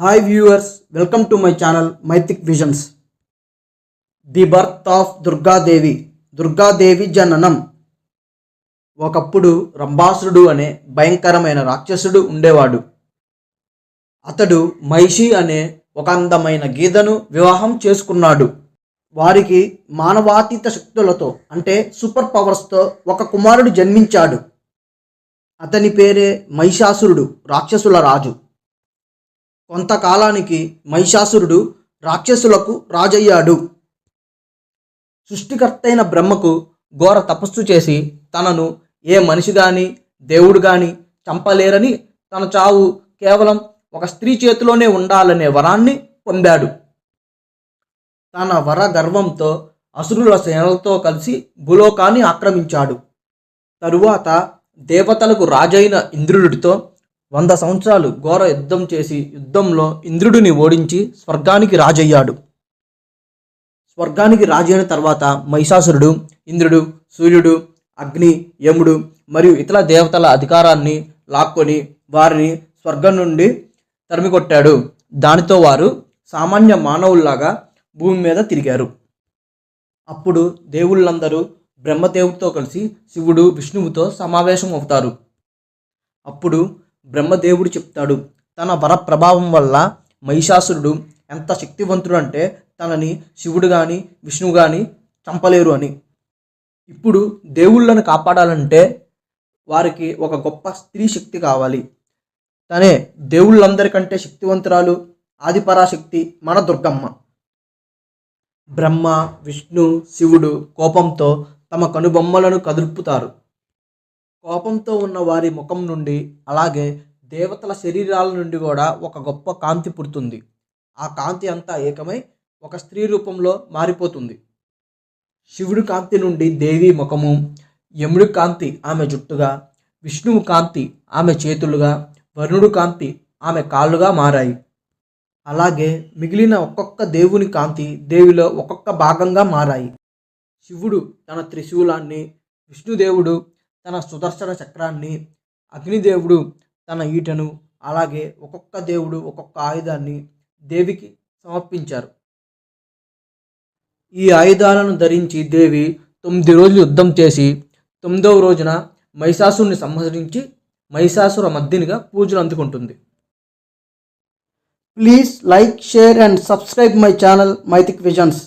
Hi viewers, welcome to my channel mythic visions. The birth of Durgadevi. Durgadevi జననం. ఒకప్పుడు రంభాసురుడు అనే భయంకరమైన రాక్షసుడు ఉండేవాడు. అతడు మహిషి అనే ఒక అందమైన గీదను వివాహం చేసుకున్నాడు. వారికి మానవాతీత శక్తులతో అంటే సూపర్ పవర్స్తో ఒక కుమారుడు జన్మించాడు. అతని పేరే మహిషాసురుడు, రాక్షసుల రాజు. కొంతకాలానికి మహిషాసురుడు రాక్షసులకు రాజయ్యాడు. సృష్టికర్తైన బ్రహ్మకు ఘోర తపస్సు చేసి తనను ఏ మనిషి కానీ దేవుడు కానీ చంపలేరని, తన చావు కేవలం ఒక స్త్రీ చేతిలోనే ఉండాలనే వరాన్ని పొందాడు. తన వర గర్వంతో అసురుల సేనలతో కలిసి భూలోకాన్ని ఆక్రమించాడు. తరువాత దేవతలకు రాజైన ఇంద్రుడితో 100 సంవత్సరాలు ఘోర యుద్ధం చేసి యుద్ధంలో ఇంద్రుడిని ఓడించి స్వర్గానికి రాజయ్యాడు. స్వర్గానికి రాజైన తర్వాత మహిషాసురుడు ఇంద్రుడు, సూర్యుడు, అగ్ని, యముడు మరియు ఇతర దేవతల అధికారాన్ని లాక్కొని వారిని స్వర్గం నుండి తరిమికొట్టాడు. దానితో వారు సామాన్య మానవుల్లాగా భూమి మీద తిరిగారు. అప్పుడు దేవుళ్ళందరూ బ్రహ్మదేవుడితో కలిసి శివుడు, విష్ణువుతో సమావేశం అవుతారు. అప్పుడు బ్రహ్మదేవుడు చెప్తాడు, తన వర ప్రభావం వల్ల మహిషాసురుడు ఎంత శక్తివంతుడు అంటే తనని శివుడు కానీ విష్ణువు కానీ చంపలేరు అని. ఇప్పుడు దేవుళ్ళను కాపాడాలంటే వారికి ఒక గొప్ప స్త్రీ శక్తి కావాలి. తనే దేవుళ్ళందరికంటే శక్తివంతురాలు, ఆదిపరాశక్తి మన దుర్గమ్మ. బ్రహ్మ, విష్ణు, శివుడు కోపంతో తమ కనుబొమ్మలను కదుల్పుతారు. కోపంతో ఉన్న వారి ముఖం నుండి అలాగే దేవతల శరీరాల నుండి కూడా ఒక గొప్ప కాంతి పుడుతుంది. ఆ కాంతి అంతా ఏకమై ఒక స్త్రీ రూపంలో మారిపోతుంది. శివుడి కాంతి నుండి దేవి ముఖము, యముడి కాంతి ఆమె జుట్టుగా, విష్ణువు కాంతి ఆమె చేతులుగా, వరుణుడు కాంతి ఆమె కాళ్ళుగా మారాయి. అలాగే మిగిలిన ఒక్కొక్క దేవుని కాంతి దేవిలో ఒక్కొక్క భాగంగా మారాయి. శివుడు తన త్రిశూలాన్ని, విష్ణుదేవుడు తన సుదర్శన చక్రాన్ని, అగ్నిదేవుడు తన ఈటను, అలాగే ఒక్కొక్క దేవుడు ఒక్కొక్క ఆయుధాన్ని దేవికి సమర్పించారు. ఈ ఆయుధాలను ధరించి దేవి 9 రోజులు యుద్ధం చేసి 9వ రోజున మహిషాసురుని సంహరించి మహిషాసుర మర్దినిగా పూజలు అందుకుంటుంది. Please like, share and subscribe my channel mythic visions.